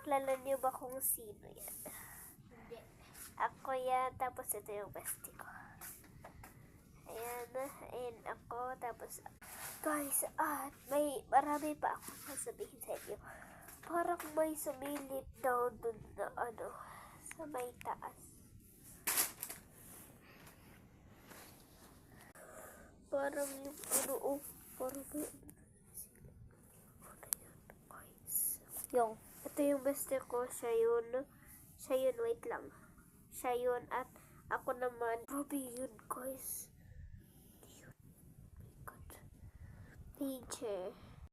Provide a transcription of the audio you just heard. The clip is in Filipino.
Kilala niyo ba kung sino yan? Hindi. Ako yan, tapos ito yung bestie ko. Ayan, ayan ako, tapos guys, may marami pa ako sasabihin sa inyo. Parang may sumilip daw dun na sa may taas. Parang yung parang may ito yung bestie ko, siya yun, wait lang. Siya yun, at ako naman, grabe yun guys. Yun, oh my god. Teacher.